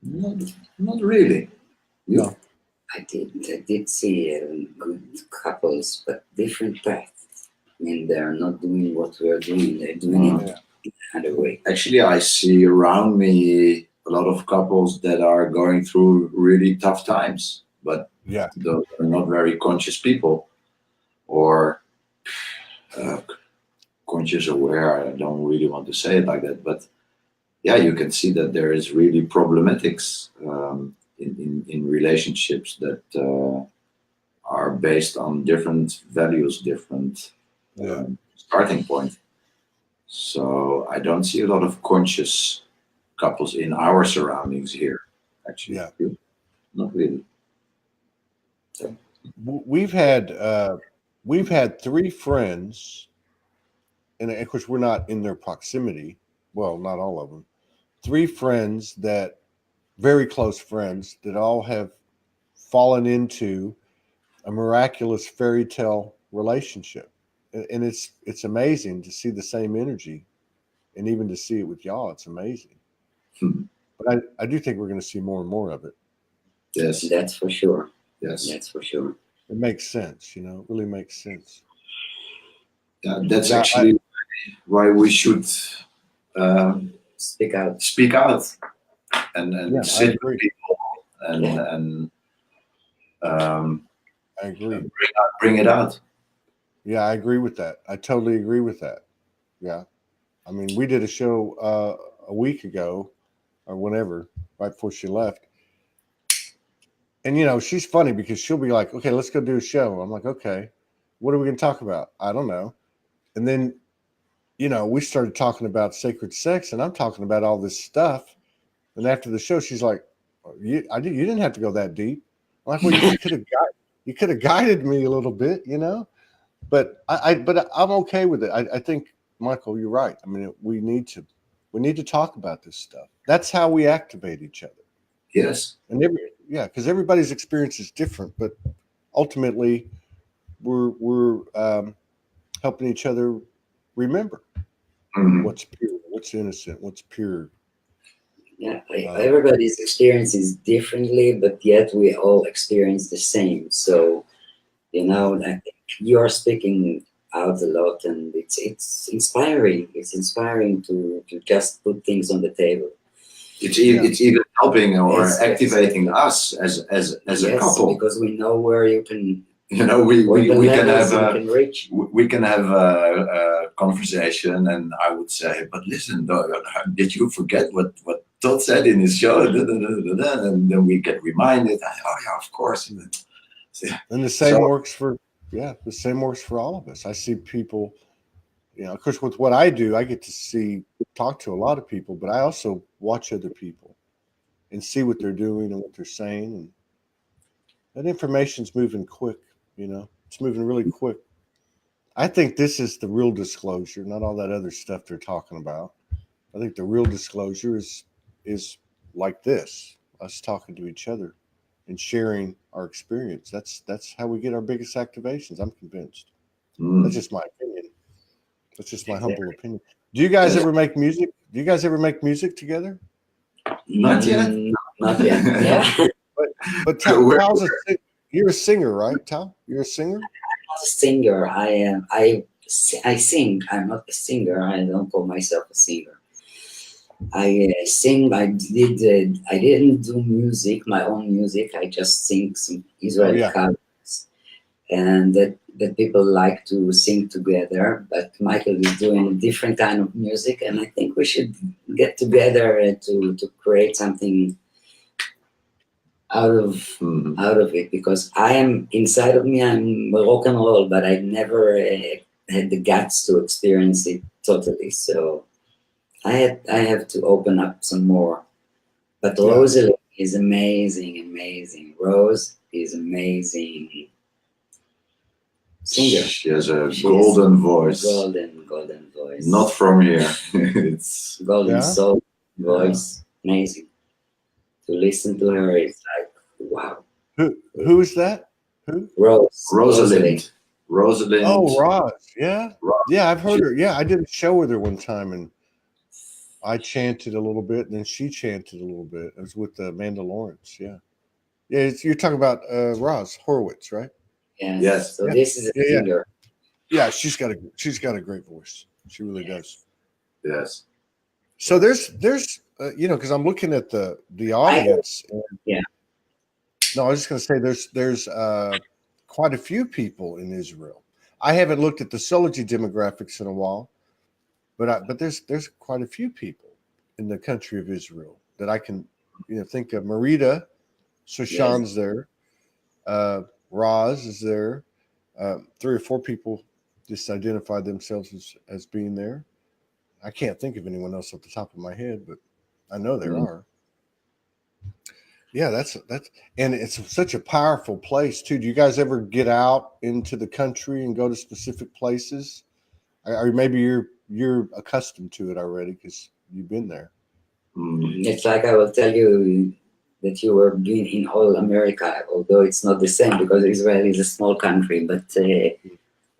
Not really. No. I did see good couples, but different paths. I mean, they're not doing what we're doing. They're doing it another way. Actually, I see around me a lot of couples that are going through really tough times, but those are not very conscious people, or conscious aware. I don't really want to say it like that, but yeah, you can see that there is really problematics in relationships that are based on different values, different starting point. So I don't see a lot of conscious couples in our surroundings here, actually. Not really. So. We've had 3 friends, and of course we're not in their proximity. Well, not all of them. 3 friends that very close friends that all have fallen into a miraculous fairy tale relationship, and it's amazing to see the same energy, and even to see it with y'all. It's amazing. But I do think we're going to see more and more of it. Yes, that's for sure. Yes, that's for sure. It makes sense, you know. It really makes sense. That's actually why we should speak out. Speak out, and sit with people, and I agree. Bring it out. Yeah, I agree with that. I totally agree with that. Yeah, I mean, we did a show a week ago, or whenever, right before she left. And, you know, she's funny because she'll be like, okay, let's go do a show. I'm like, okay, what are we going to talk about? I don't know. And then, you know, we started talking about sacred sex, and I'm talking about all this stuff. And after the show, she's like, you didn't have to go that deep. I'm like, well, you could have guided me a little bit, you know, but I'm okay with it. I think, Michael, you're right. I mean, we need to talk about this stuff. That's how we activate each other. Yes. And because everybody's experience is different, but ultimately we're helping each other remember what's pure, what's innocent, what's pure. Yeah, everybody's experience is differently, but yet we all experience the same. So, you know, I think you're speaking out a lot, and it's inspiring. It's inspiring to just put things on the table. It's even helping or activating us as a couple, because we know where you can. You know, we can have a conversation, and I would say, but listen, did you forget what Todd said in his show? And then we get reminded. Oh yeah, of course. And the same works for Yeah, the same works for all of us. I see people, of course, with what I do, I get to talk to a lot of people, but I also watch other people and see what they're doing and what they're saying. And that information's moving quick, it's moving really quick. I think this is the real disclosure, not all that other stuff they're talking about. I think the real disclosure is like this, us talking to each other and sharing our experience. That's how we get our biggest activations. I'm convinced. That's just my opinion. That's just my humble opinion. Do you guys ever make music? Do you guys ever make music together? Not yet. Not yet. Yeah. But you're a singer, right, Tal? You're a singer? I'm not a singer. I sing. I'm not a singer. I don't call myself a singer. I sing. I didn't do music, my own music. I just sing some Israeli covers, and that people like to sing together. But Michael is doing a different kind of music, and I think we should get together to create something out of it, because I am inside of me. I'm rock and roll, but I never had the guts to experience it totally. So I have to open up some more. But Rosalie is amazing. Rose is amazing singer. She has a golden voice. Golden voice. Not from here. It's golden soul voice. Amazing. To listen to her, it's like, wow. Who is that? Who? Rosalind. Oh, Roz. Yeah. Roz. Yeah, I've heard her. Yeah, I did a show with her one time, and I chanted a little bit, and then she chanted a little bit. It was with Amanda Lawrence. Yeah. Yeah, you're talking about Roz Horowitz, right? Yes. So this is a singer. Yeah, she's got a great voice. She really does. Yes. So there's because I'm looking at the audience. No, I was just going to say there's quite a few people in Israel. I haven't looked at the Soulogy demographics in a while, but there's quite a few people in the country of Israel that I can think of. Marita Shoshan's there. Roz is there. 3 or 4 people just identified themselves as being there. I can't think of anyone else off the top of my head, but I know there are. Yeah, that's and it's such a powerful place too. Do you guys ever get out into the country and go to specific places? Or maybe you're accustomed to it already because you've been there. It's like I will tell you that you were being in all America, although it's not the same because Israel is a small country, but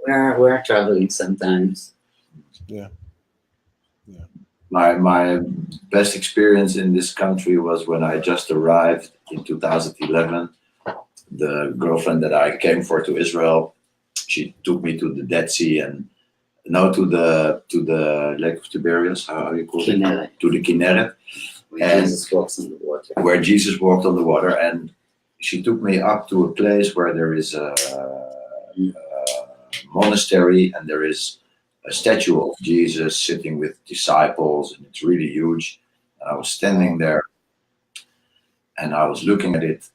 we're traveling sometimes. Yeah. My best experience in this country was when I just arrived in 2011. The girlfriend that I came for to Israel, she took me to the Dead Sea and to the Lake of Tiberias, how you call Kinneret. it? To the Kinneret. Where Jesus walks on the water. Where Jesus walked on the water, and she took me up to a place where there is a monastery, and there is a statue of Jesus sitting with disciples, and it's really huge. And I was standing there, and I was looking at it,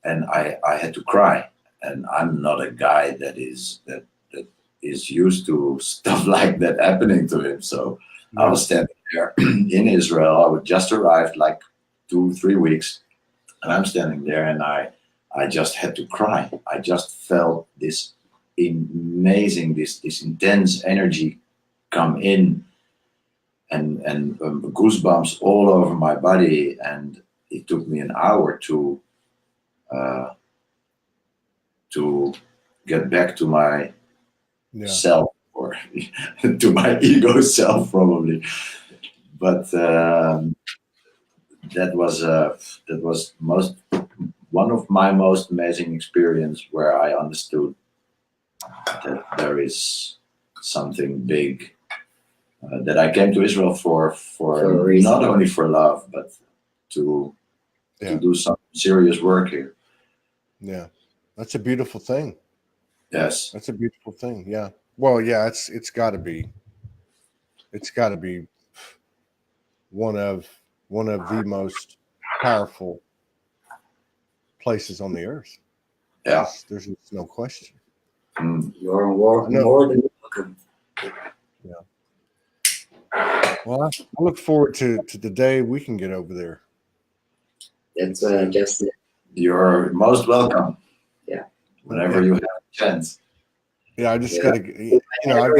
and I had to cry. And I'm not a guy that is used to stuff like that happening to him. So I was standing there in Israel. I had just arrived like 2-3 weeks, and I'm standing there, and I just had to cry. I just felt this amazing, this intense energy come in, and goosebumps all over my body, and it took me an hour to get back to my self, or to my ego self probably. But that was one of my most amazing experience, where I understood that there is something big that I came to Israel for not only for love, but to do some serious work here. Yeah, that's a beautiful thing. Yes, that's a beautiful thing. Yeah. Well, yeah, it's got to be one of the most powerful places on the earth. Yeah, there's no question. You're know. more than welcome. Well, I look forward to the day we can get over there. That's what I just said. You're most welcome. Yeah. Whenever you have a chance. Yeah, I just Yeah. got to, you know,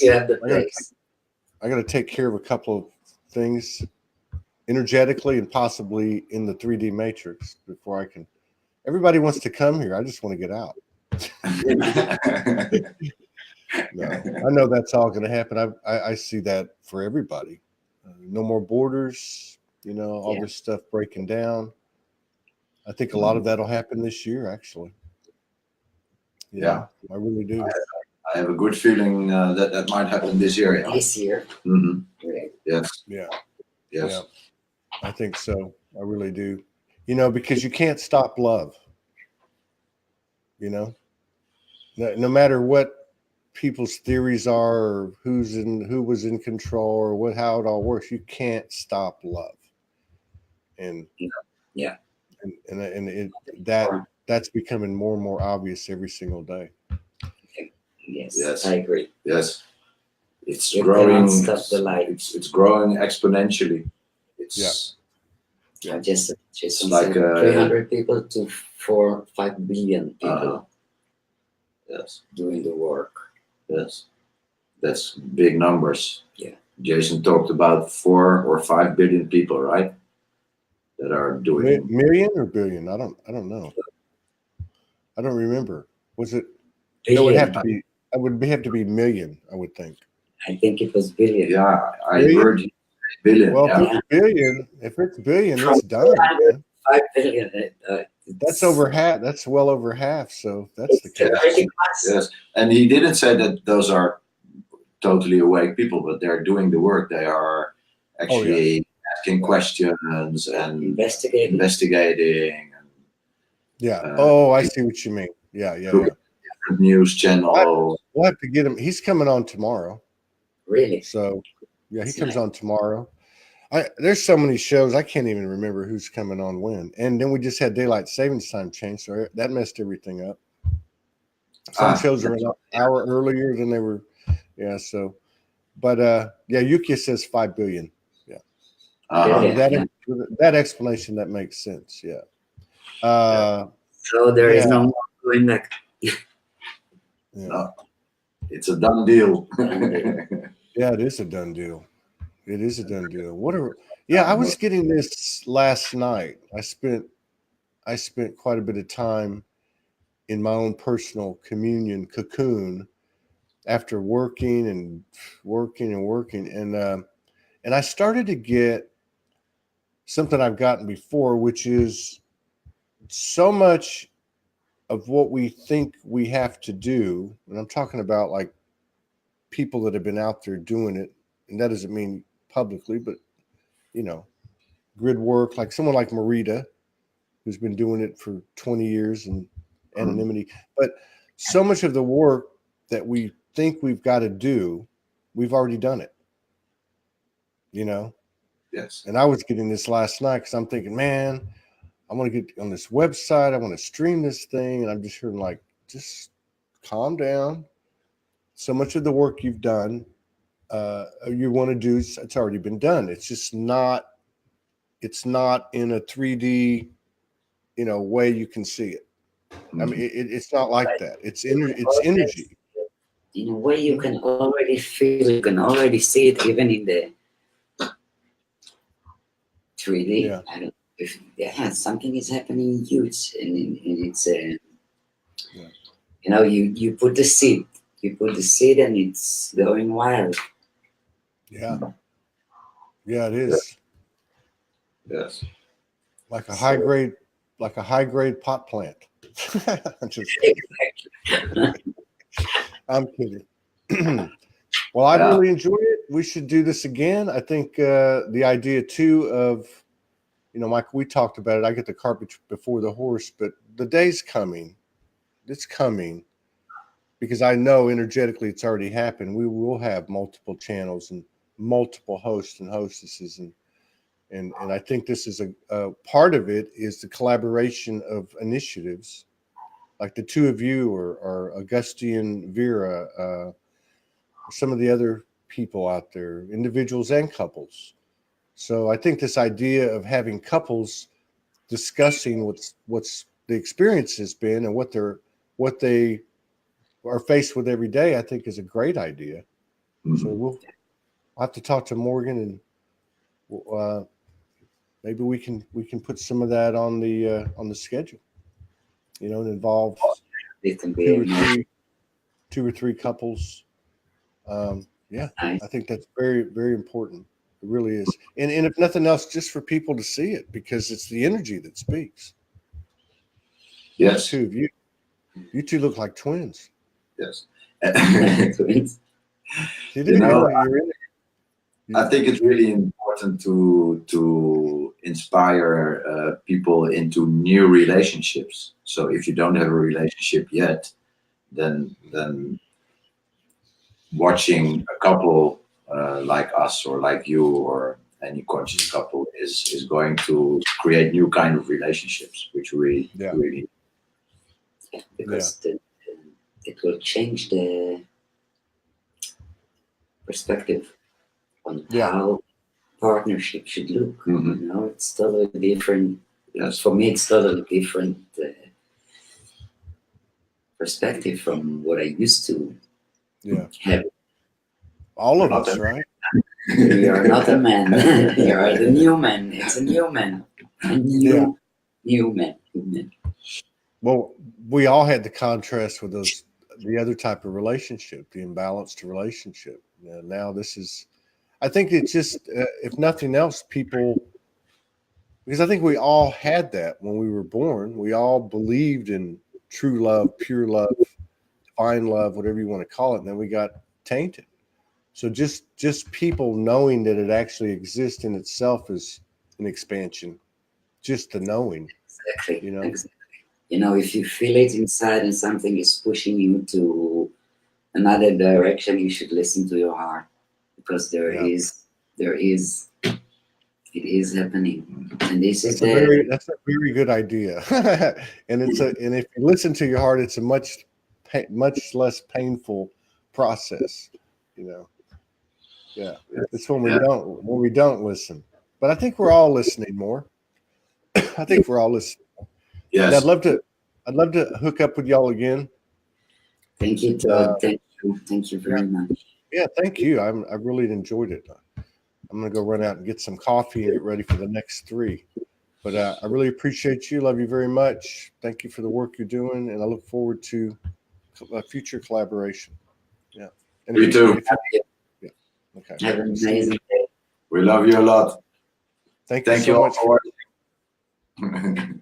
You have the place. I got to take care of a couple of things energetically and possibly in the 3D matrix before I can. Everybody wants to come here. I just want to get out. No, I know that's all going to happen. I see that for everybody. No more borders, you know, all this stuff breaking down. I think a lot of that will happen this year, actually. Yeah, I really do. I have a good feeling that might happen this year. Yeah. This year. Right. Yes. Yeah. Yes. Yeah. I think so. I really do. You know, because you can't stop love. You know, no matter what people's theories are, or who was in control, or how it all works, you can't stop love. And that's becoming more and more obvious every single day. Yes, I agree. Yes, it's growing. Stop the light. It's growing exponentially. It's just like 300 people to 5 billion people. Yes, doing the work. Yes, that's big numbers. Yeah, Jason talked about 4 or 5 billion people, right? That are doing million or billion. I don't know. I don't remember. Was it? billion. No, it would have to be. It would have to be million. I would think. I think it was billion. Yeah, I billion? heard you say billion. Well, if it's billion, it's done. 5 billion. That's over half. That's well over half. So that's the case. Yes, and he didn't say that those are totally awake people, but they're doing the work. They are actually asking questions and investigating. And, I see what you mean. Yeah. Different news channel. We'll have to get him. He's coming on tomorrow. Really? So, he comes on tomorrow. There's so many shows I can't even remember who's coming on when. And then we just had daylight savings time change, so that messed everything up. Some shows are an hour earlier than they were. Yeah. So, but Yukia says 5 billion. Yeah. That explanation that makes sense. Yeah. So there is no more going back. No, it's a done deal. Yeah, it is a done deal. It is a done deal. I was getting this last night. I spent quite a bit of time in my own personal communion cocoon after working and I started to get something I've gotten before, which is so much of what we think we have to do, and I'm talking about like people that have been out there doing it, and that doesn't mean publicly, but grid work, like someone like Marita, who's been doing it for 20 years in anonymity. But so much of the work that we think we've got to do, we've already done it. Yes. And I was getting this last night because I'm thinking, man, I want to get on this website. I want to stream this thing. And I'm just hearing like, just calm down. So much of the work you've done, you want to do, it's already been done. It's just not, it's not in a 3D, way you can see it. I mean, it's not like that. It's energy. In a way, you can already feel, you can already see it even in the 3D. Yeah. I don't if something is happening huge, and it's you put the seed, and it's going wild. Yeah. Yeah, it is. Yes. Like a high grade pot plant. I'm kidding. Well, I really enjoyed it. We should do this again. I think the idea too of, Mike, we talked about it. I get the cart before the horse, but the day's coming. It's coming because I know energetically it's already happened. We will have multiple channels and multiple hosts and hostesses, and I think this is a part of it is the collaboration of initiatives like the two of you, or Augustine Vera, some of the other people out there, individuals and couples. So I think this idea of having couples discussing what's the experience has been and what they are faced with every day, I think is a great idea. Mhm. So we'll have to talk to Morgan, and maybe we can put some of that on the schedule. You know, and involve It can be two or three couples. Yeah, nice. I think that's very, very important. It really is. And if nothing else, just for people to see it, because it's the energy that speaks. Yes. The two of you. You two look like twins. Yes. Twins. See, You know, you're I think it's really important to inspire people into new relationships. So if you don't have a relationship yet, then watching a couple like us or like you or any conscious couple is going to create new kind of relationships, which we really Because it will change the perspective on how partnership should look. Mhm. You know, it's totally different. Yes. For me, it's totally different perspective from what I used to have. all of Not us, a- right? You are not a man. You are the new man. It's a new man. A new man. Well, we all had the contrast with the other type of relationship, the imbalanced relationship. Now this is, I think it's just, if nothing else, people, because I think we all had that when we were born. We all believed in true love, pure love, divine love, whatever you want to call it. And then we got tainted. So just people knowing that it actually exists in itself is an expansion. Just the knowing, Exactly. you know. Exactly. You know, if you feel it inside and something is pushing you to another direction, you should listen to your heart, because it is happening, and this is That's a very good idea. And if you listen to your heart, it's a much less painful process, you know. Yeah, it's when we don't listen. But I think we're all listening more. I think we're all listening. Yes. And I'd love to hook up with y'all again. Thank you, Todd. Thank you very much. Yeah, thank you. I really enjoyed it. I'm gonna go run out and get some coffee and get ready for the next 3. But I really appreciate you. Love you very much. Thank you for the work you're doing, and I look forward to a future collaboration. Yeah. And Me too. Yeah. Okay. Have an amazing day. We love you a lot. Thank you so all much for watching.